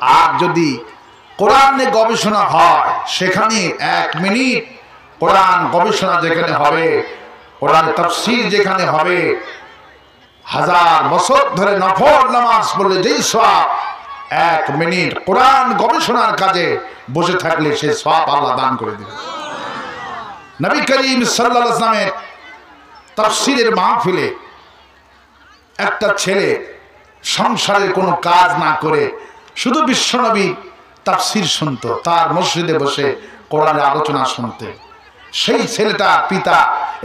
আর যদি কোরআন নিয়ে গবেষণা হয়, সেখানে 1 মিনিট কোরআন গবেষণা যেখানে হবে, কোরআন তাফসীর যেখানে হবে, 1000 বছর ধরে নফল নামাজ পড়লে যেই সওয়াব 1 মিনিট কোরআন গবেষণার কাজে বসে থাকলে সেই সওয়াব আল্লাহ দান করে দেবেন। নবী করিম সাল্লাল্লাহু আলাইহি ওয়াসাল্লামের তাফসীরের মাহফিলে একটা ছেলে সংসারের কোনো কাজ না করে শুধু বিশ্বনবী তাফসীর শুনতো, তার মসজিদে বসে কোরআনের আলোচনা শুনতে। সেই ছেলেটা পিতা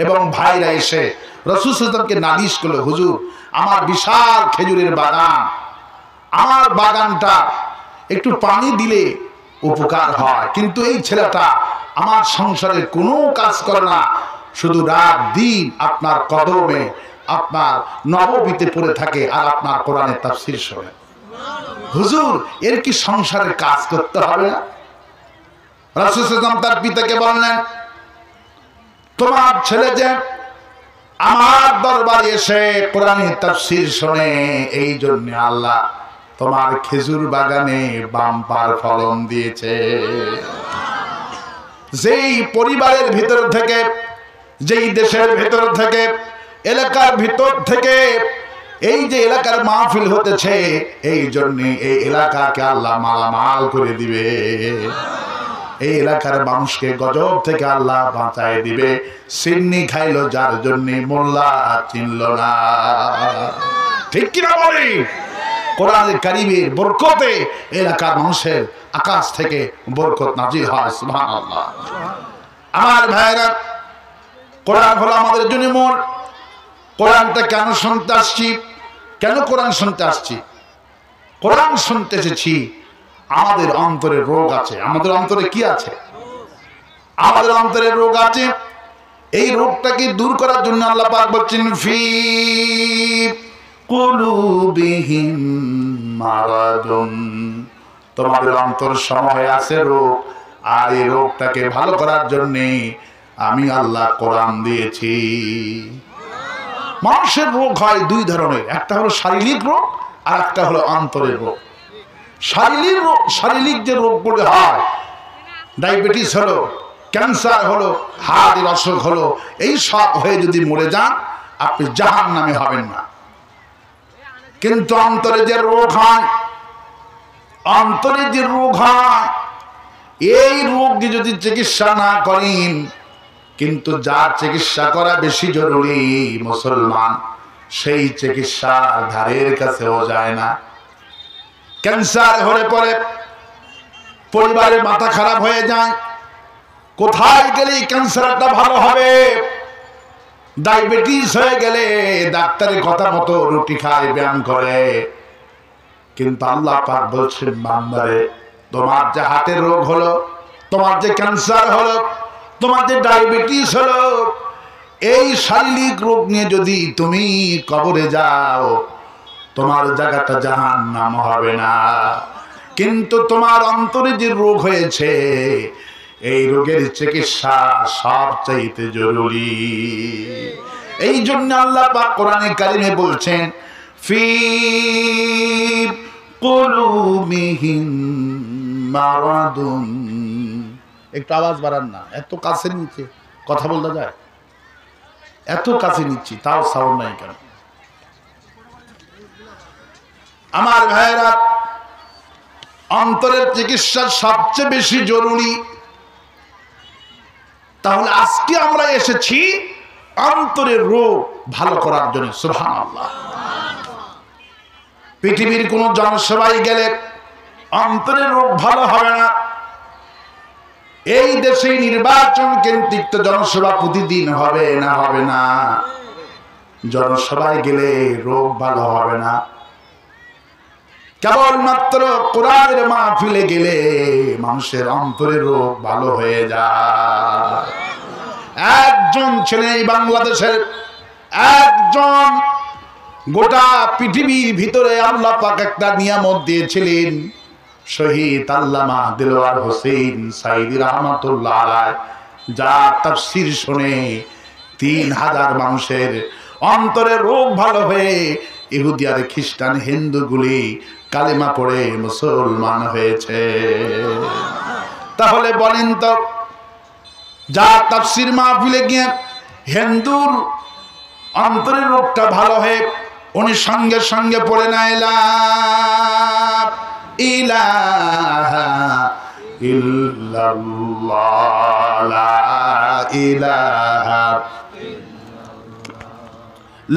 এবং ভাইরা এসে রাসূল সাল্লাল্লাহু আলাইহি ওয়াসাল্লামকে নালিশ করলো, হুজুর আমার বিশাল খেজুরের বাগান, আমার বাগানটা একটু পানি দিলে উপকার হয়, কিন্তু এই ছেলেটা আমার সংসারের কোনো কাজ করে না, শুধু রাত দিন আপনার কদমে আপনার নববীতে পড়ে থাকে আর আপনার কোরআনের তাফসীর শোনে। হুজুর এর কি সংসারের কাজ করতে হবে না? রাসূল সাল্লাল্লাহু আলাইহি ওয়াসাল্লাম তার পিতাকে বললেন, তোমার ছেলে যে আমার দরবারে এসে কোরআনের তাফসীর শোনে, এই জন্য আল্লাহ তোমার খেজুর বাগানে বাম্পার ফলন দিয়েছে। যেই পরিবারের ভিতর থেকে, যেই দেশের ভিতর থেকে, এলাকার ভিতর থেকে এই যে এলাকার মাহফিল হতেছে, এই জন্য এই এলাকাকে আল্লাহ মালামাল করে দিবে, এই এলাকার মানুষকে গজব থেকে আল্লাহ বাঁচায় দিবে। সিন্নি খাইলো যার জন্য মোল্লা চিনল না। ঠিক কিনা বলি? কোরআনের কারীমের বরকতে এলাকার মানুষের আকাশ থেকে বরকত নাজিল হয়। সুবহানাল্লাহ। আমার ভাইরা, কোরআন হলো আমাদের জন্য মূল। কোরআনটা কেন শুনতে আসছি? কেন কোরআন শুনতে আসছি? কোরআন শুনতে এসেছি, আমাদের অন্তরে রোগ আছে। আমাদের অন্তরে কি আছে? আমাদের অন্তরে রোগ আছে। এই রোগটাকে দূর করার জন্য আল্লাহ পাক বলছেন, ফি কুলুবিহিম মারাদুন, তোমাদের অন্তর সময় আছে রোগ, আর এই রোগটাকে ভালো করার জন্য আমি আল্লাহ কোরআন দিয়েছি। মানুষের রোগ হয় 2 ধরনের, একটা হলো শারীরিক রোগ আর একটা হলো অন্তরের রোগ। শারীরিক যে রোগগুলো হয়, ডায়াবেটিস হলো, ক্যান্সার হলো, হার্টের অসুখ হলো, এই সব হয়ে যদি মরে যান আপনি জাহান্নামে হবেন না। কিন্তু অন্তরে যে রোগ হয়, অন্তরে যে রোগ হয়, এই রোগকে যদি চিকিৎসা না করেন, কিন্তু যার চিকিৎসা করা বেশি জরুরি মুসলমান, সেই চিকিৎসার ধারের কাছেও যায় না। ক্যান্সার হলে পরে পরিবারের মাথা খারাপ হয়ে যায়, কোথায় গেলে ক্যান্সারটা ভালো হবে। ডায়াবেটিস হয়ে গেলে ডাক্তারের কথা মতো রুটি খায়, ব্যায়াম করে, কিন্তু আল্লাহ পাক বলছেন, বান্দারে তোমার যে হার্টের রোগ হলো, তোমার যে ক্যান্সার হলো, তোমার যে ডায়াবেটিস হলো, এই শারীরিক রোগ নিয়ে যদি তুমি কবরে যাও, তোমার জায়গাটা জাহান্নাম হবে না। কিন্তু তোমার অন্তরে যে রোগ হয়েছে, এই রোগের চিকিৎসা সবচাইতে জরুরি। এই জন্য আল্লাহ পাক কোরআনে কারিমে বলছেন, ফি কুলুবিহিম মারাদুন। একটু আওয়াজ বাড়ান না, এত কাছে নিচে কথা বলতে যায়, এত কাছে নিচ্ছি তাও সাউন্ড নাই কেন? আমার ভাইরা, অন্তরের চিকিৎসা সবচেয়ে বেশি জরুরি। তাহলে আজকে আমরা এসেছি অন্তরের রোগ ভালো করার জন্য। সুবহানাল্লাহ। পৃথিবীর কোন জনসভায় গেলে অন্তরের রোগ ভালো হবে না। এই দেশে নির্বাচন কেন্দ্রিক জনসভা প্রতিদিন হবে না, হবে না। জনসভায় গেলে রোগ ভালো হবে না। কেবলমাত্র কোরআনের মাহফিলে গেলে মানুষের অন্তরের রোগ ভালো হয়ে যায়। একজন ছিলেন এই বাংলাদেশের, একজন, গোটা পৃথিবীর ভিতরে আল্লাহ পাক একটা নিয়ামত দিয়েছিলেন। শহীদ আল্লামা দিলওয়ার হোসেন সাঈদী রাহমাতুল্লাহ আলাইহি, যার তাফসীর শুনে 3000 মানুষের অন্তরের রোগ ভালো হয়ে ইহুদি আর খ্রিস্টান হিন্দুগুলি কালিমা পড়ে মুসলমান হয়েছে। তাহলে বলেন তো, যা তাফসীর মাহফিলে গিয়ে হিন্দুর অন্তরের রোগটা ভালো হয়ে উনি সঙ্গে সঙ্গে পড়ে না লা ইলাহা ইল্লাল্লাহ, লা ইলাহা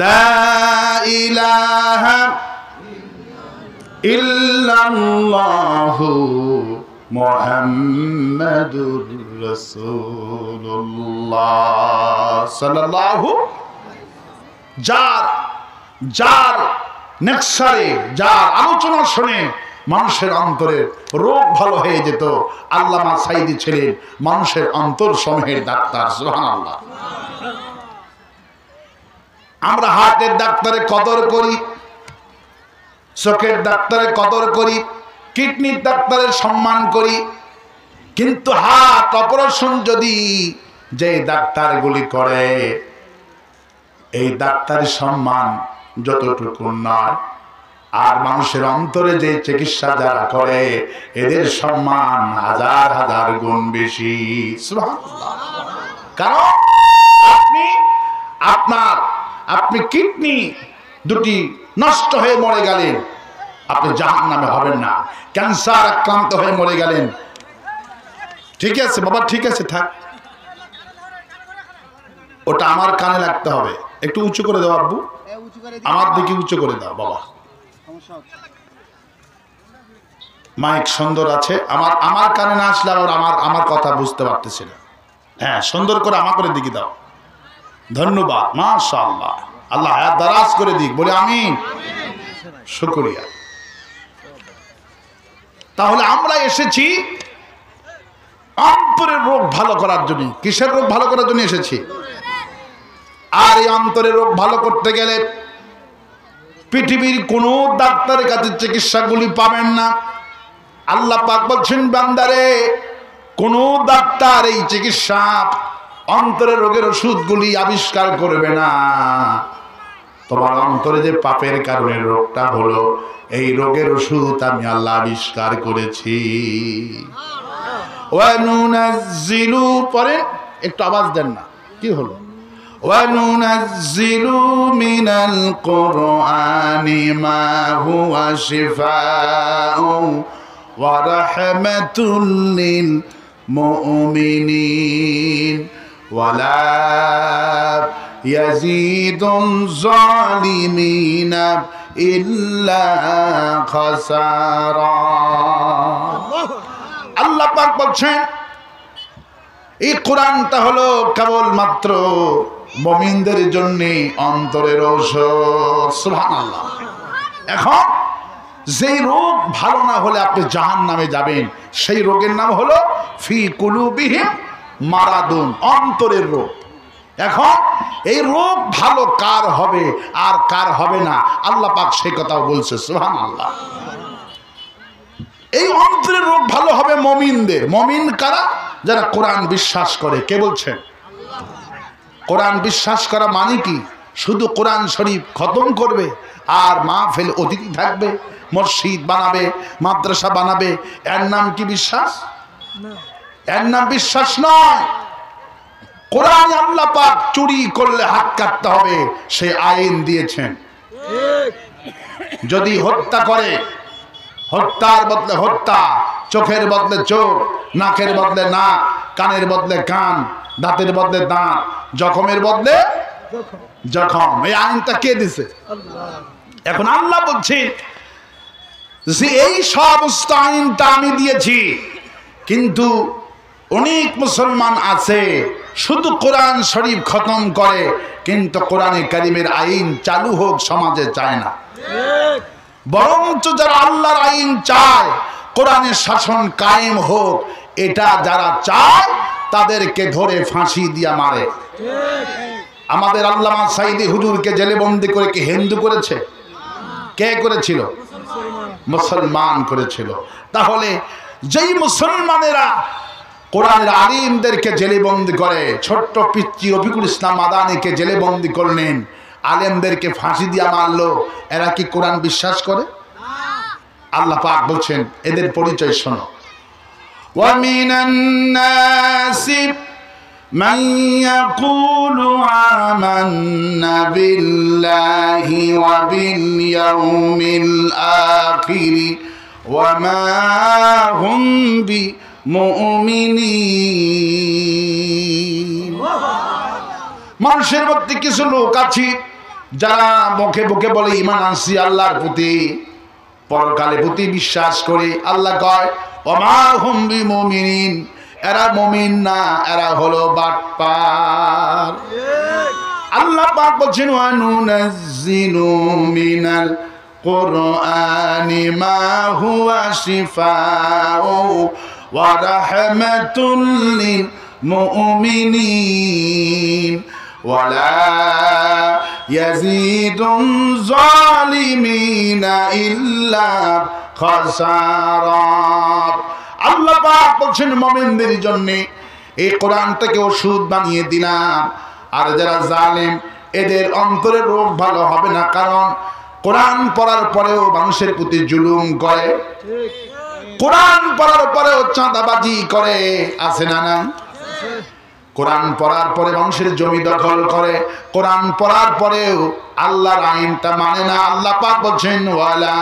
লা ইলাহা ইল্লাল্লাহু মুহাম্মাদুর রাসূলুল্লাহ সাল্লাল্লাহু, যার নেক্সারে যার আলোচনা শুনে মানুষের অন্তরের রোগ ভালো হয়ে যেত। আল্লামা সাঈদী ছিলেন মানুষের অন্তর সমূহের ডাক্তার। সুবহানাল্লাহ। আমরা হার্টের ডাক্তারের কদর করি, চোখের ডাক্তারের কদর করি, কিডনির ডাক্তারের সম্মান করি, কিন্তু হার্ট অপারেশন যদি যে ডাক্তারগুলি করে, এই ডাক্তারের সম্মান যতটুকু নয়, আর মানুষের অন্তরে যে চিকিৎসা যারা করে এদের সম্মান হাজার হাজার গুণ বেশি। সুবহানাল্লাহ। কারণ আপনি কিডনি দুটি নষ্ট হয়ে মরে গেলেন, আপনি জাহান্নামে হবেন না। ক্যান্সার আক্রান্ত হয়ে মরে গেলেন, ঠিক আছে বাবা, ঠিক আছে থাক, ওটা আমার কানে লাগতে হবে। একটু উঁচু করে দাও আব্বু, আমার দিকে উঁচু করে দাও বাবা। মাইক সুন্দর আছে, আমার কানে না আসলে আমার কথা বুঝতে পারতেছি না। হ্যাঁ, সুন্দর করে আমার করে দিকে দাও। ধন্যবাদ, মাশাআল্লাহ, আল্লাহ হায়াত দারাজ করে দিক, বলে আমিন। শুকরিয়া। তাহলে আমরা এসেছি অন্তরের রোগ ভালো করার জন্য। কিসের রোগ ভালো করার জন্য এসেছি? আর এই অন্তরের রোগ ভালো করতে গেলে পৃথিবীর কোন ডাক্তারের কাছে চিকিৎসাগুলি পাবেন না। আল্লাহ পাক বলছেন, বান্দারে, কোন ডাক্তার এই চিকিৎসা অন্তরের রোগের ওষুধগুলি আবিষ্কার করবে না। তোমার অন্তরে যে পাপের কারণে রোগটা হলো, এই রোগের ওষুধ আমি আল্লাহ আবিষ্কার করেছি। ওয়ানুনাজ্জিলু, পরে একটু আওয়াজ দেন না, কি হলো? ওয়ানুনাজ্জিলু মিনাল কুরআনি মা হুয়া শিফাউ ওয়া রাহমাতুল লিল মুমিনিন ওয়ালা ইয়াজিদুল যালিমিনা ইল্লা খাসারা। আল্লাহ পাক বলছেন, এই কোরআনটা হলো কেবলমাত্র মুমিনদের জন্য অন্তরের ঔষধ। সুবহানাল্লাহ। এখন যেই রোগ ভালো না হলে আপনি জাহান্নামে যাবেন, সেই রোগের নাম হলো ফি কুলুবিহিম মারাদুন, অন্তরের রোগ। এখন এই রোগ ভালো কার হবে আর কার হবে না, আল্লাহ পাক সেই কথাও বলছে। সুবহানাল্লাহ। এই অন্তরের রোগ ভালো হবে মুমিনদের। মুমিন কারা? যারা কোরআন বিশ্বাস করে। কে বলছেন? কোরআন বিশ্বাস করা মানে কি? শুধু কোরআন শরীফ খতম করবে আর মাহফিল অতিথি থাকবে, মসজিদ বানাবে, মাদ্রাসা বানাবে, এর নাম কি বিশ্বাস? এর নাম বিশ্বাস নয়। কোরআন আল্লাহ পাক চুরি করলে হাত কাটতে হবে সে আইন দিয়েছেন। যদি হত্যা করে, হত্যার বদলে হত্যা, চোখের বদলে চোখ, নাকের বদলে নাক, কানের বদলে কান, দাঁতের বদলে দাঁত, জখমের বদলে জখম, এই আইনটা কে দিছে? এখন আল্লাহ বলছে যে এই সমস্ত আইনটা আমি দিয়েছি, কিন্তু অনেক মুসলমান আছে শুধু কোরআন শরীফ খতম করে, কিন্তু কোরআনে কারিমের আইন চালু হোক সমাজে চায় না। বরঞ্চ যারা আল্লাহর আইন চায়, কোরআনের শাসন কায়েম হোক, এটা যারা চায় তাদেরকে ধরে ফাঁসি দিয়া মারে। আমাদের আল্লামা সাঈদী হুজুরকে জেলে বন্দি করে কি হিন্দু করেছে? কে করেছিল? মুসলমান করেছিল। তাহলে যেই মুসলমানেরা কোরআনের আলিমদেরকে জেলে বন্দি করে, ছোট্ট পিচ্চি রফিকুল ইসলাম মাদানিকে জেলে বন্দি করলেন, আলেমদেরকে ফাঁসি দিয়া মারলো, এরা কি কোরআন বিশ্বাস করে? আল্লাহ পাক বলছেন এদের পরিচয় শোনো। ومن الناس من يقول آمنا بالله وباليوم الآخر وما هم بمؤمنين। মানুষের মধ্যে কিছু লোক আছে যারা মুখে মুখে বলে ঈমান আনছি আল্লাহর প্রতি, পরকালের প্রতি বিশ্বাস করে। আল্লাহ কয় ওমা হুম বিমুমিনিন, এরা মুমিন না, এরা হলো বাটপার। আল্লাহ পাক বলেন ওয়া নুনাজ্জিলু মিনাল কুরআনি মা হুয়া শিফাউ ওয়া রাহমাতুল লিল মুমিনিন ওয়ালা ইয়াজিদুল যালিমিনা ইল্লা খাসারা। আল্লাহ পাক বলেন মুমিনদের জন্য এই কোরআনটাকে ওষুধ বানিয়ে দিলাম, আর যারা জালেম এদের অন্তরের রোগ ভালো হবে না। কারণ কোরআন পড়ার পরেও মানুষের প্রতি জুলুম করে, কোরআন পড়ার পরেও চাঁদাবাজি করে, আছে না না? কোরআন পড়ার পরে মানুষের জমি দখল করে, কোরআন পড়ার পরেও আল্লাহর আইনটা মানে না। আল্লাহ পাক বলছেন ওয়ালা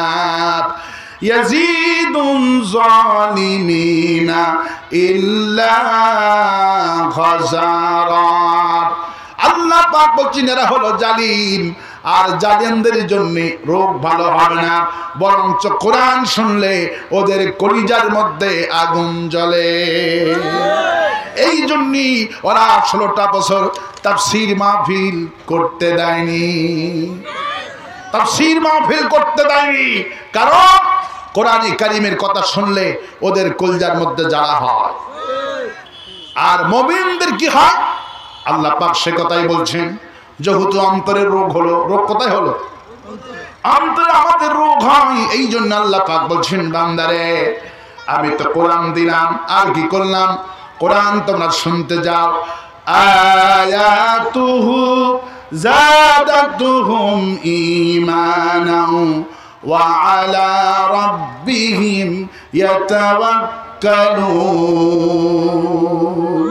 ইয়াজিদুল যালিমিনা ইল্লা খাসারা। আল্লাহ পাক বলছেন এরা হলো জালিম, আর জালিমদের জন্য রোগ ভালো হবে না, বরঞ্চ কোরআন শুনলে ওদের কলিজার মধ্যে আগুন জ্বলে। এই জন্যই ওরা 16টা বছর তাফসীর মাহফিল করতে দেয়নি, তাফসীর মাহফিল করতে দেয়নি। কারণ কোরআনে কারীমের কথা শুনলে ওদের কলিজার মধ্যে জ্বালা হয়। আর মুমিনদের কি হয়? আল্লাহ পাক সে কথাই বলছেন, যেহেতু অন্তরের রোগ হলো, রোগ কোথায় হলো? অন্তরে আমাদের রোগ হয়। এই জন্য আল্লাহ পাক বলছেন বান্দারে আমি তো কোরআন দিলাম, আর কি করলাম? কোরআন তোমরা শুনতে যাও। আয়াতুহু যাদাতুহুম ঈমানাও ওয়া আলা রাব্বিহিম ইয়াতাওয়াক্কালুন।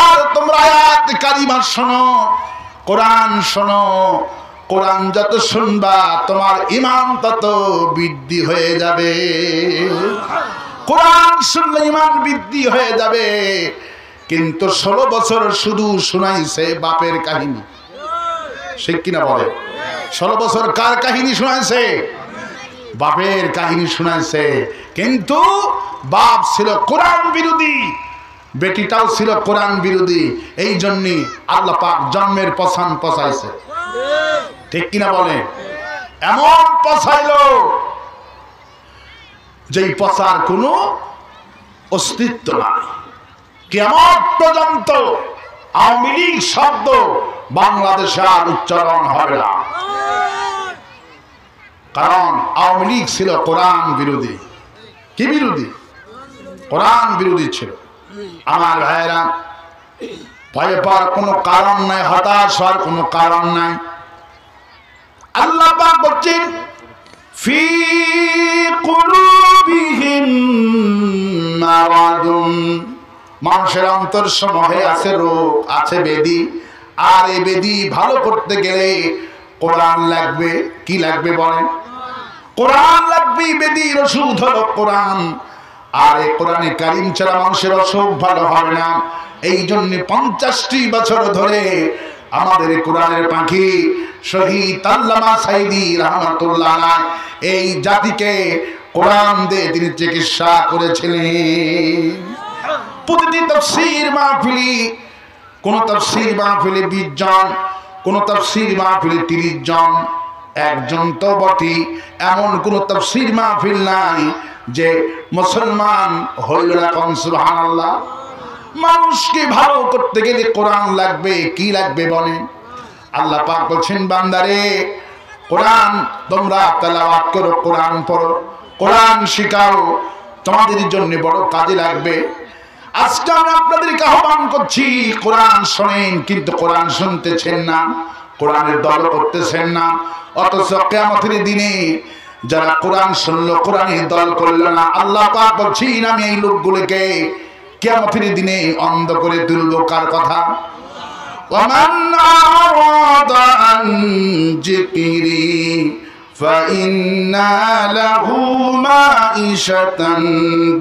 আর তোমরা আয়াত কারিমা শোনো, কোরআন শোনো। কোরআন যত শুনবা তোমার ঈমান তত বৃদ্ধি হয়ে যাবে। কোরআন শুনলে ঈমান বৃদ্ধি হয়ে যাবে। কিন্তু 16 বছর শুধু শোনাইছে বাপের কাহিনী, সে কিনা বলে? 16 বছর কার কাহিনী শোনাইছে? বাপের কাহিনী শোনাইছে। কিন্তু বাপ ছিল কোরআন বিরোধী, বেটিটাও ছিল কোরআন বিরোধী। এই জন্যই আল্লাহ পাক জন্মের পছান পচাইছে, ঠিক কিনা বলে? এমন পচাইলো যেই পচার কোনো অস্তিত্ব নাই। কিয়ামত পর্যন্ত আওয়ামী লীগ শব্দ বাংলাদেশে আর উচ্চারণ হবে না। কারণ আওয়ামী লীগ ছিল কোরআন বিরোধী। কি বিরোধী? কোরআন বিরোধী ছিল। আমার ভাইয়েরা, ভয় পাওয়ার কোনো কারণ নাই, হতাশ হওয়ার কোনো কারণ নাই। আল্লাহ পাক বলছেন ফি কুলুবিহিম মারাদুন, মানুষের অন্তর সমূহে আছে রোগ, আছে বেদি। আর এই বেদি ভালো করতে গেলে কোরআন লাগবে। কি লাগবে বলেন? কোরআন লাগবে। বেদির ওষুধ হলো কোরআন। আর এই কোরআনে কারীম ছাড়া মানুষের অসুখ ভালো হবে না। এই জন্য 50টি বছর ধরে আমাদের কোরআনের পাখি শহীদ আল্লামা সাইদি রহমাতুল্লাহ আলাইহি এই জাতিকে কোরআন দিয়ে তিনি চিকিৎসা করেছিলেন। প্রতিটি তাফসীর মাহফিলে, কোন তাফসীর মাহফিলে 20 জন, কোন তাফসীর মাহফিলে 30 জন, একজন তো বটে। এমন কোন তাফসীর মাহফিল নাই যে মুসলমান হইল না। কোন সুবহানাল্লাহ। মানুষকে ভালো করতে গেলে কোরআন লাগবে। কি লাগবে বলেন? আল্লাহ পাক বলছেন বান্দারে কোরআন তোমরা তেলাওয়াত করো, কোরআন পড়ো, কোরআন শিখাও, তোমাদের জন্য বড় কাজে লাগবে। আজকে আমি আপনাদেরকে আহ্বান করছি কোরআন শোনেন, কিন্তু কোরআন শুনতেছেন না, কোরআনের দল করতেছেন না। অথচ কিয়ামতের দিনে যারা কোরআন শুনলো কোরআনের দল করলো না, আল্লাহ পাক বলছেন আমি এই লোকগুলোকে কিয়ামতের দিনে অন্ধ করে তুলবো। কার কথা? ওয়ামান আরাদা আন যিকরি ফাইন্না লাহু মাঈশাতান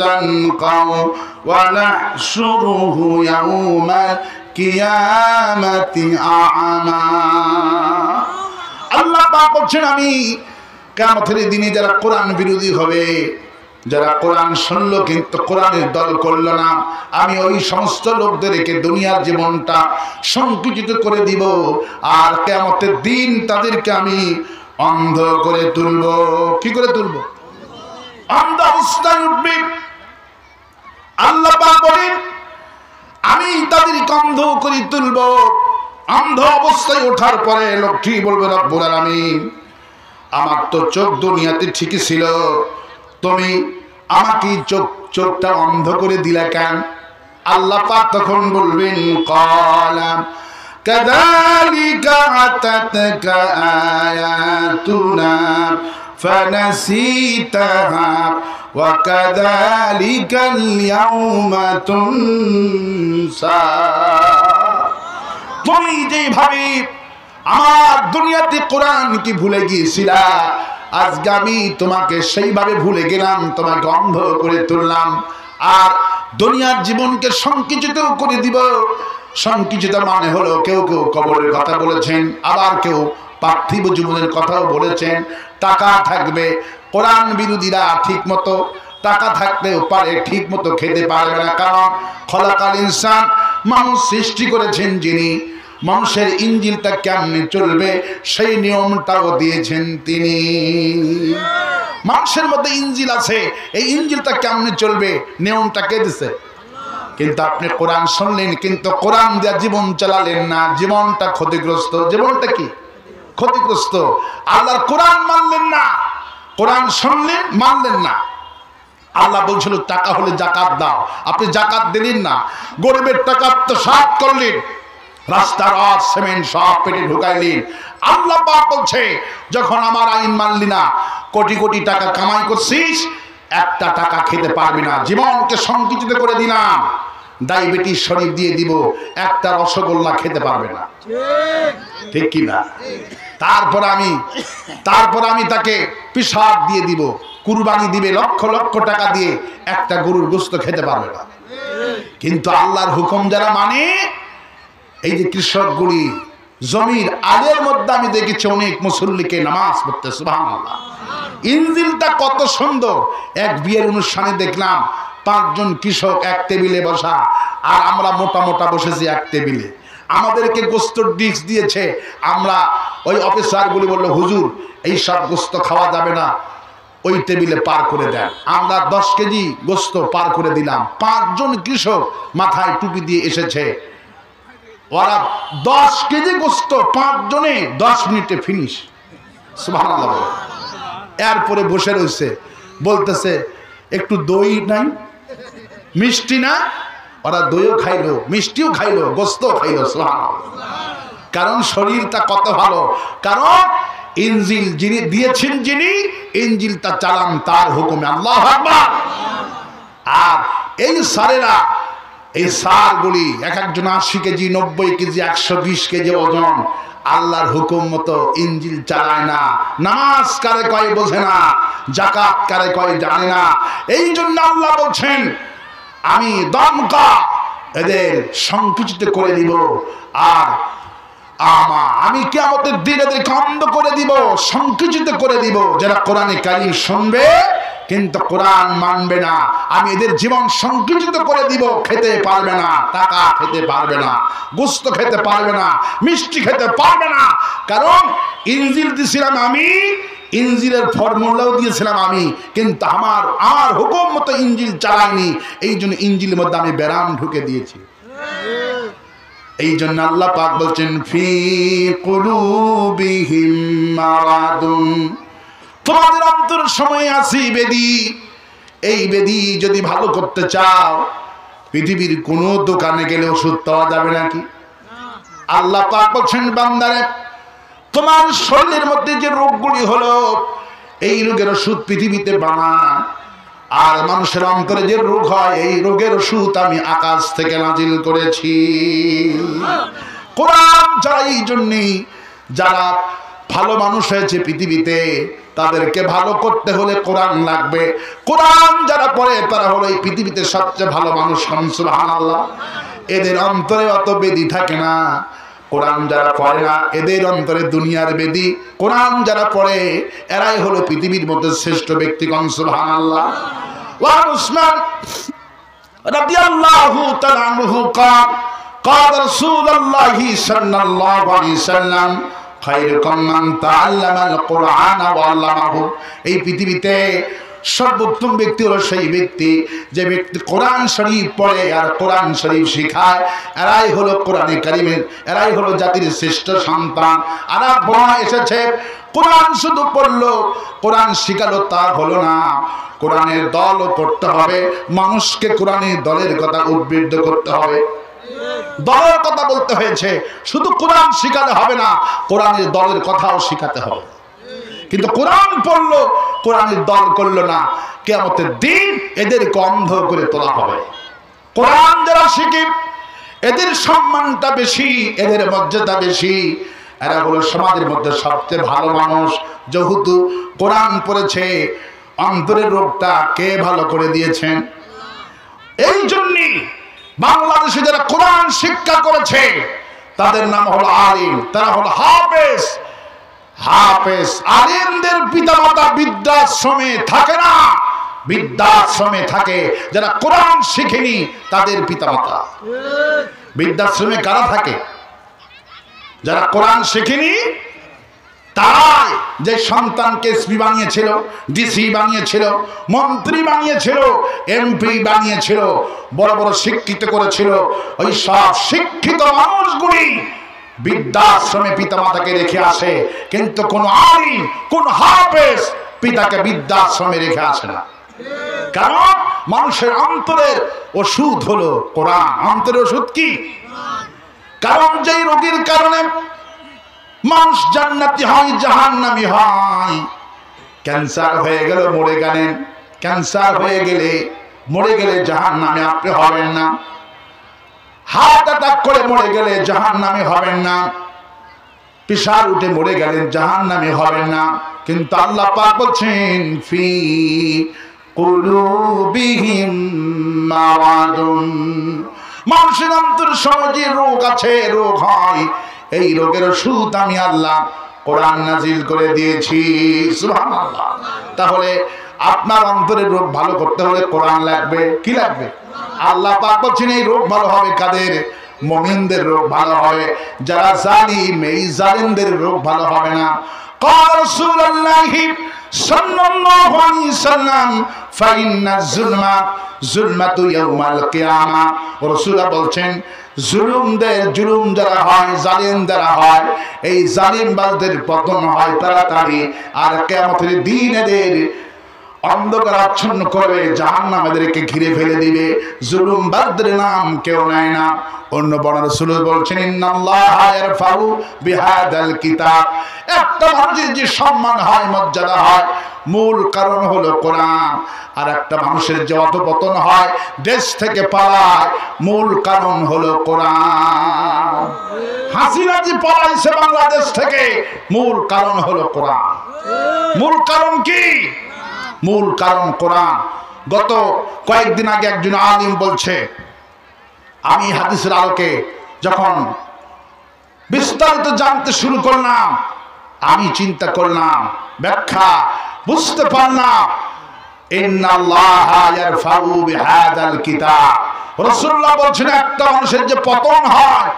দানকাও ওয়া নাহশুরুহু ইয়াওমাল কিয়ামাতি আ'মা। আল্লাহ পাক বলছেন আমি কিয়ামতের দিনে যারা কোরআন বিরোধী হবে, যারা কোরআন শুনলো কিন্তু কোরআনের দল করলো না, আমি ওই সমস্ত লোকদেরকে দুনিয়ার জীবনটা সংকুচিত করে দিব, আর কিয়ামতের দিন তাদেরকে আমি অন্ধ করে তুলবো। কি করে তুলবো? অন্ধ অবস্থায় উঠবে। আল্লাহ পাক বলেন আমি তাদেরকে অন্ধ করে তুলবো। অন্ধ অবস্থায় ওঠার পরে লোকটি বলবে রব্বুল আলামিন আমার তো চোখ দুনিয়াতে ঠিকই ছিল, তুমি আমাকে চোখটা অন্ধ করে দিলা কেন? আল্লাহ পাক তখন বলবেন ক্বালা কাযালিকা আতাতকা আয়াতুনা ফানাসিতাহা ওয়া কাযালিকাল ইয়াওমা তুনসা। তুমি যেভাবে আমার দুনিয়াতে কোরআন কি ভুলে গিয়েছিলা, আজকে আমি তোমাকে সেইভাবে ভুলে গেলাম, তোমাকে অন্ধ করে তুললাম, আর দুনিয়ার জীবনকে সংকুচিত করে দিব। সংকুচিত মানে হলো কেউ কেউ কবরের কথা বলেছেন, আবার কেউ পার্থিব জীবনের কথাও বলেছেন। টাকা থাকবে, কোরআন বিরোধীরা ঠিক মতো টাকা থাকলেও পারে ঠিক মতো খেতে পারবে না, কারণ খলাকাল ইনসান মানুষ সৃষ্টি করেছেন যিনি, মানুষের ইঞ্জিলটা কেমনে চলবে সেই নিয়মটাও দিয়েছেন তিনি। মানুষের মধ্যে ইঞ্জিল আছে, এই ইঞ্জিলটা কেমনে চলবে নিয়মটা কে দিছে? কিন্তু আপনি কোরআন শুনলেন কিন্তু কোরআন দিয়ে জীবন চালালেন না, জীবনটা ক্ষতিগ্রস্ত। জীবনটা কি ক্ষতিগ্রস্ত? আল্লাহর কোরআন মানলেন না, কোরআন শুনলেন মানলেন না। আল্লাহ বলছিল টাকা হলে জাকাত দাও, আপনি জাকাত দিলেন না, গরিবের টাকা আত্মসাৎ করলেন, রাস্তার রড সিমেন্ট সব পেটে ঢুকাইলেন। আল্লাহ পাক বলছে যখন আমার আইন মানলি না, কোটি কোটি টাকা কামাই করছিস, একটা টাকা খেতে পারবি না, জীবনকে সংকুচিত করে দিলাম, ডায়াবেটিস শরীর দিয়ে দিব, একটা রসগোল্লা খেতে পারবে না, ঠিক কি না? তারপর আমি তাকে পিসাব দিয়ে দিব, কুরবানি দিবে লক্ষ লক্ষ টাকা দিয়ে, একটা গরুর গোশত খেতে পারবে না। কিন্তু আল্লাহর হুকুম যারা মানে, এই যে কৃষকগুলি জমির আলের মধ্যে আমি দেখেছি অনেক মুসল্লিকে নামাজ পড়তে, সুবহানাল্লাহ। ইনজিলটা কত সুন্দর। এক বিয়ের অনুষ্ঠানে দেখলাম 5 জন কৃষক এক টেবিলে বসা, আর আমরা মোটা মোটা বসেছি এক টেবিলে। আমাদেরকে গোস্তর ডিশ দিয়েছে, আমরা ওই অফিসারগুলি বললো হুজুর এই সব গোস্ত খাওয়া যাবে না, ওই টেবিলে পার করে দেন। আমরা 10 কেজি গোস্ত পার করে দিলাম। 5 জন কৃষক মাথায় টুপি দিয়ে এসেছে, ওরা 10 কেজি গোস্ত 5 জনে 10 মিনিটে ফিনিশ, সুবহানাল্লাহ। এরপরে বসে রয়েছে, বলতেছে একটু দই নাই, মিষ্টি না? ওরা দইও খাইলো, মিষ্টিও খাইলো, গোস্তও খাইলো, সুবহানাল্লাহ। কারণ শরীরটা কত ভালো, কারণ ইনজিল যিনি দিয়েছেন, যিনি ইনজিলটা চালান তার হুকুমে, আল্লাহু আকবার। আর এই সারেরা, এই সারগুলি এক একজন 80 কেজি 90 কেজি 120 কেজি ওজন, আল্লাহর হুকুম মতো ইনজিল চালায় না। নামাজ কারে কয় বোঝে না, যাকাত কারে কয় জানে না। এই জন্য আল্লাহ বলছেন আমি দমকা এদের সংকুচিত করে দিব, আর আমি কিয়ামতের দিন এদেরকে অন্ধ করে দিব, সংকুচিত করে দিব। যারা কোরআনে কারীম শুনবে কিন্তু কোরআন মানবে না, আমি এদের জীবন সংকুচিত করে দিব। খেতে পারবে না, টাকা খেতে পারবে না, গোশত খেতে পারবে না, মিষ্টি খেতে পারবে না, কারণ ইনজিল দিয়েছিলাম আমি, ইনজিলের ফর্মুলাও দিয়েছিলাম আমি, কিন্তু আমার হুকুম মতো ইনজিল চালাইনি। এই জন্য ইনজিলের মধ্যে আমি বেরাম ঢুকে দিয়েছি। এই জন্য আল্লাহ পাক বলছেন ফি কুলুবিহিম মারাদুন, তোমাদের অন্তরের সময় আছে বেদি। এই বেদি যদি ভালো করতে চাও, পৃথিবীর কোন দোকানে গেলে ওষুধ পাওয়া যাবে নাকি? আল্লাহ পাক বলছেন বান্দারে তোমার শরীরের মধ্যে যে রোগগুলি হলো, এই রোগের ওষুধ পৃথিবীতে বানায়। আর মানুষের অন্তরে যে রোগ হয় এই রোগের ওষুধ আমি আকাশ থেকে নাজিল করেছি। কোরআন যারা এই জন্যই যারা ভালো মানুষ হয়েছে পৃথিবীতে তাদেরকে ভালো করতে হলে কোরআন লাগবে। কোরআন যারা পড়ে তারা হলো এই পৃথিবীতে সবচেয়ে ভালো মানুষ। সুবহানাল্লাহ। এদের অন্তরে অত বেদি থাকে না। কোরআন যারা পড়ে না এদের অন্তরে দুনিয়ার বেদি। কোরআন যারা পড়ে এরাই হলো পৃথিবীর মধ্যে শ্রেষ্ঠ ব্যক্তি। সুবহানাল্লাহ। ওয়া উসমান রাদিয়াল্লাহু তাআলা আনহু قال رسول الله صلى الله عليه وسلم খায়রুকুম মান তাআল্লামাল কুরআন ওয়া আল্লামাহু। এই পৃথিবীতে সর্বোত্তম ব্যক্তি হলো সেই ব্যক্তি যে ব্যক্তি কোরআন শরীফ পড়ে আর কোরআন শরীফ শেখায়। এরাই হলো কোরআনে কারীমের, এরাই হলো জাতির শ্রেষ্ঠ সন্তান। আর বলা এসেছে কোরআন শুধু পড়লো কোরআন শিখালো তা হলো না, কোরআনের দলও করতে হবে। মানুষকে কোরআনের দলের কথা উদ্বুদ্ধ করতে হবে। দলের কথা বলতে হয়েছে, শুধু কোরআন শিখালে হবে না, কোরআনের দলের কথাও শিখাতে হবে। কিন্তু কোরআন পড়লো কোরআনের দল করলো না, কিয়ামতের দিন এদেরকে অন্ধ করে তোলা হবে। কোরআন যারা শিখে এদের সম্মানটা বেশি, এদের মর্যাদা বেশি। এরা হলো সমাজের মধ্যে সবচেয়ে ভালো মানুষ। যেহেতু কোরআন পড়েছে অন্তরের রোগটা কে ভালো করে দিয়েছেন। এই জন্যই বাংলাদেশে যারা কোরআন শিক্ষা করেছে তাদের নাম হলো আলিম, তারা হলো হাফেজ। হাফেজ আলিমদের পিতামাতা বৃদ্ধাশ্রমে থাকে না, বৃদ্ধাশ্রমে থাকে যারা কোরআন শিখেনি তাদের পিতামাতা। বৃদ্ধাশ্রমে কারা থাকে? যারা কোরআন শিখেনি। তাই যে সন্তানকে এসপি বানিয়েছিল, ডিসি বানিয়েছিল, মন্ত্রী বানিয়েছিল, এমপি বানিয়েছিল, বড় বড় শিক্ষিত করেছিল, ওই সব শিক্ষিত মানুষগুলি বৃদ্ধাশ্রমে পিতামাতাকে রেখে আসে। কিন্তু কোন আলিম কোন হাফেজ পিতাকে বৃদ্ধাশ্রমে রেখে আসে না। কারণ মানুষের অন্তরের ওষুধ হলো কোরআন। অন্তরের ওষুধ কি? কারণ যেই রোগীর কারণে মানুষ জান্নাতি হয় জাহান্নামী হয়। ক্যান্সার হয়ে গেল মরে গেলেন, ক্যান্সার হয়ে গেলে মরে গেলে জাহান্নামী আপনি হবেন না। হার্ট অ্যাটাক করে মরে গেলে জাহান্নামী হবেন না। প্রেসার উঠে মরে গেলেন জাহান্নামী হবেন না। কিন্তু আল্লাহ পাক বলছেন ফি কুলুবিহিম মারাদুন, মানুষের অন্তর সমাজে রোগ আছে, রোগ হয়। এই রোগের ওষুধ আমি আল্লাহ কোরআন নাজিল করে দিয়েছি। সুবহানাল্লাহ। তাহলে আপনার অন্তরের রোগ ভালো করতে হলে কোরআন লাগবে। কি লাগবে? আল্লাহ পাক বলছেন এই রোগ ভালো হবে কাদের? মুমিনদের রোগ ভালো হবে। যারা জালিম এই জালিমদের রোগ ভালো হবে না। قال رسول الله صلى الله عليه وسلم فإن الظلم ظلمة يوم القيامة। রাসূলুল্লাহ বলছেন জুলুম যারা হয়, জালিম যারা হয়, এই জালিমবাজদের পতন হয় তাড়াতাড়ি। আর কিয়ামতের দিন এদের অন্ধকার আচ্ছন্ন করবে, জাহান্নাম এদেরকে ঘিরে ফেলে দিবে। জুলুমবাজদের নাম কেউ নেয় না। অন্য বড় রাসূল বলছেন ইন্নাল্লাহা ইয়ারফাউ বিহাদাল কিতাব। একটা মানুষের যে সম্মান হয়, মর্যাদা হয়, মূল কারণ হলো কোরআন। আর একটা মানুষের যে অধঃপতন হয়, দেশ থেকে পালায়, মূল কারণ হলো কোরআন। হাসিনা যে পালাইছে বাংলাদেশ থেকে, মূল কারণ হলো কোরআন। মূল কারণ কি? মূল কারণ কোরআন। গত কয়েকদিন আগে একজন আলিম বলছে, আমি হাদিসের আলোকে যখন বিস্তারিত জানতে শুরু করলাম, আমি চিন্তা করলাম, ব্যাখ্যা বুঝতে পারলাম। ইন্নাল্লাহা ইয়ারফাউ বিহাদাল কিতাব। রাসূলুল্লাহ বলছেন একটা মানুষের যে পতন হয়,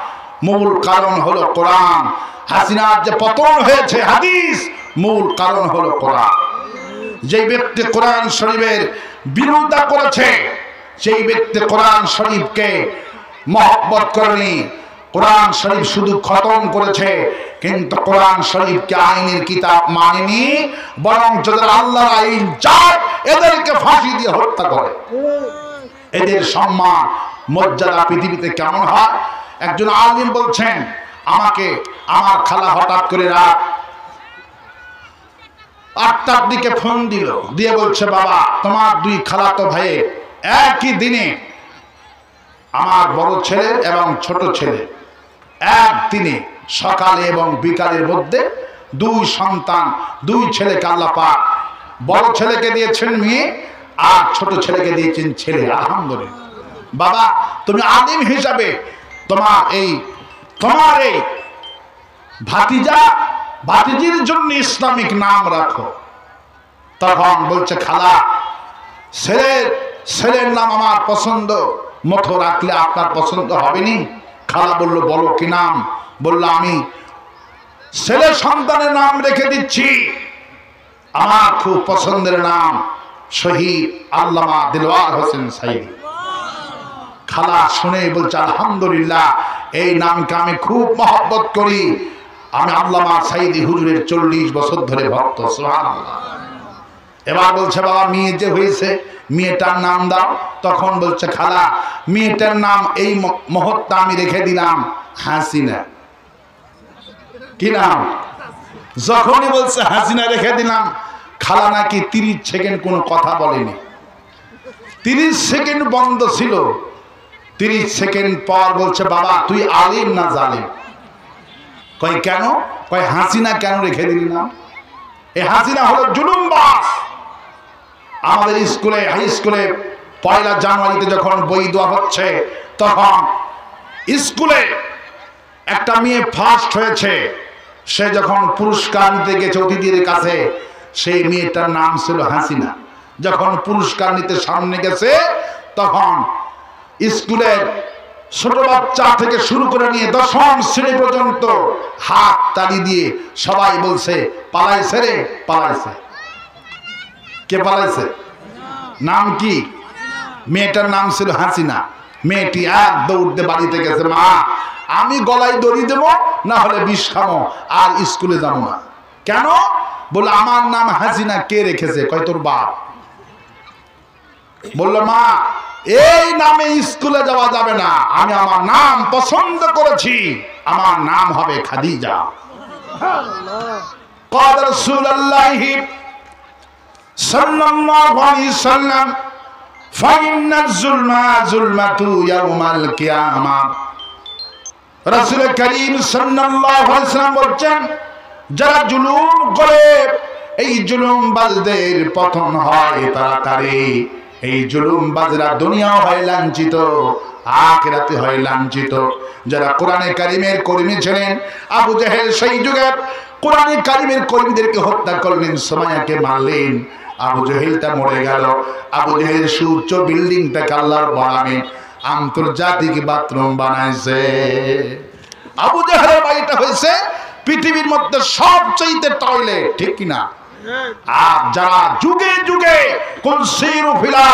মূল কারণ হলো কোরআন। হাসিনার যে পতন হয়েছে, হাদিস, মূল কারণ হলো কোরআন। যে ব্যক্তি কোরআন শরীফের বিরোধিতা করেছে, সেই ব্যক্তি কোরআন শরীফকে মহব্বত করেনি। কোরআন শরীফ শুধু খতম করেছে, কিন্তু কোরআন শরীফকে আইনের কিতাব মানেনি। বরং যাদের আল্লাহর আইন চায় এদেরকে ফাঁসি দিয়ে হত্যা করে। এদের সম্মান মর্যাদা পৃথিবীতে কেমন হয়? একজন আলিম বলছেন, আমাকে আমার খালা হঠাৎ করে রাত 8টার দিকে ফোন দিল, দিয়ে বলছে বাবা তোমার 2 খালাতো ভাইয়ের একই দিনে, আমার বড় ছেলে এবং ছোট ছেলে একদিনে সকালে এবং বিকালের মধ্যে 2 সন্তান, 2 ছেলেকে আল্লাহ পাক বড় ছেলেকে দিয়েছেন মেয়ে আর ছোট ছেলেকে দিয়েছেন ছেলে। আলহামদুলিল্লাহ। বাবা তুমি আলিম হিসাবে তোমার এই ভাতিজির জন্য ইসলামিক নাম রাখো। তখন বলছে খালা ছেলের নাম আমার পছন্দ মতো রাখলে আপনার পছন্দ হবে নি। খালা বলল বলো কি নাম? বলল আমি ছেলে সন্তানের নাম রেখে দিচ্ছি আমার খুব পছন্দের নাম শহীদ আল্লামা দিলওয়ার হোসেন সাইদি। খালা শুনে বলছে আলহামদুলিল্লাহ, এই নামকে আমি খুব মহব্বত করি, আমি আল্লামা সাইদি হুজুরের 40 বছর ধরে ভক্ত। সুবহানাল্লাহ। এবার বলছে বাবা মেয়ে যে হয়েছে মেয়েটার নাম দাও। তখন বলছে খালা মেয়েটার নাম এই মুহূর্তে আমি রেখে দিলাম হাসিনা। কি নাম? যখনই বলছে হাসিনা রেখে দিলাম, খালা নাকি 30 সেকেন্ড কোনো কথা বলেনি। 30 সেকেন্ড বন্ধ ছিল। 30 সেকেন্ড পর বলছে বাবা তুই আলিম না জালিম? কই কেন? কই হাসিনা কেন রেখে দিলি না? এই হাসিনা হলো জুলুমবাজ। আমাদের স্কুলে হাই স্কুলে 1 জানুয়ারিতে যখন বই দেওয়া হচ্ছে তখন স্কুলে একটা মেয়ে ফার্স্ট হয়েছে, সে যখন পুরস্কার নিতে গেছে অতিথিদের কাছে, সেই মেয়েটার নাম ছিল হাসিনা। যখন পুরস্কার নিতে সামনে গেছে তখন স্কুলের ছোট বাচ্চা থেকে শুরু করে নিয়ে 10ম শ্রেণী পর্যন্ত হাত তালি দিয়ে সবাই বলছে পালাইছে রে পালাইছে। কে পালাইছে? নাম কি? মেয়েটার নাম ছিল হাসিনা। মেয়েটি এক দৌড়তে বাড়িতে গেছে, মা আমি গলায় দড়ি দেবো না হলে বিষ খাবো আর স্কুলে যাবো না। কেন? বলে আমার নাম হাসিনা কে রেখেছে? কয় তোর বাপ। বললো মা এই নামে স্কুলে যাওয়া যাবে না, আমি আমার নাম পছন্দ করেছি, আমার নাম হবে খাদিজা। قال رسول الله صلى الله عليه وسلم فإن الظلم ظلمة يوم القيامة। রাসূল করিম সাল্লাল্লাহু আলাইহি ওয়াসাল্লাম বলেন যারা জুলুম করে এই জুলুমবাজদের পতন হয় তাড়াতাড়ি। এই জুলুমবাজরা দুনিয়াও হয় লাঞ্ছিত, আখিরাতে হয় লাঞ্ছিত। যারা কোরআনে কারিমের কর্মী ছিলেন, আবু জেহেল সেই যুগে কোরআনে কারিমের কর্মীদেরকে হত্যা করলেন, সুমাইয়াকে মারলেন। আবু জেহেলটা মরে গেল। আবু জেহেল সুউচ্চ বিল্ডিংটাকে আল্লাহর বানামে আন্তর্জাতিক বাথরুম বানাইছে। আবু জেহেলের বাড়িটা হয়েছে পৃথিবীর মধ্যে সবচেয়ে টয়লেট, ঠিক কিনা? আর যারা যুগে যুগে কুল সিরু ফিলা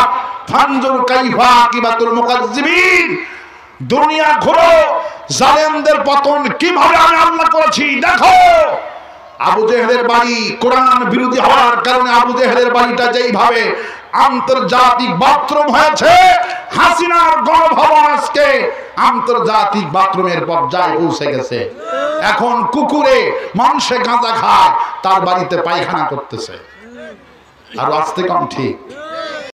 ফানজুর কাইফা আকিবাতুল মুকাজ্জিবিন, দুনিয়া ঘোরো জালেমদের পতন কিভাবে আমি আল্লাহ করেছি দেখো। আবু জেহেলের বাড়ি কোরআন বিরোধী হওয়ার কারণে আবু জেহেলের বাড়িটা যেইভাবে আন্তর্জাতিক বাথরুম হয়েছে, হাসিনার গণভবন আজকে আন্তর্জাতিক বাথরুমের পর্যায়ে পৌঁছে গেছে। এখন কুকুরে মানুষে গাঁজা খায়, তার বাড়িতে পায়খানা করতেছে। আর আসতে কম ঠিক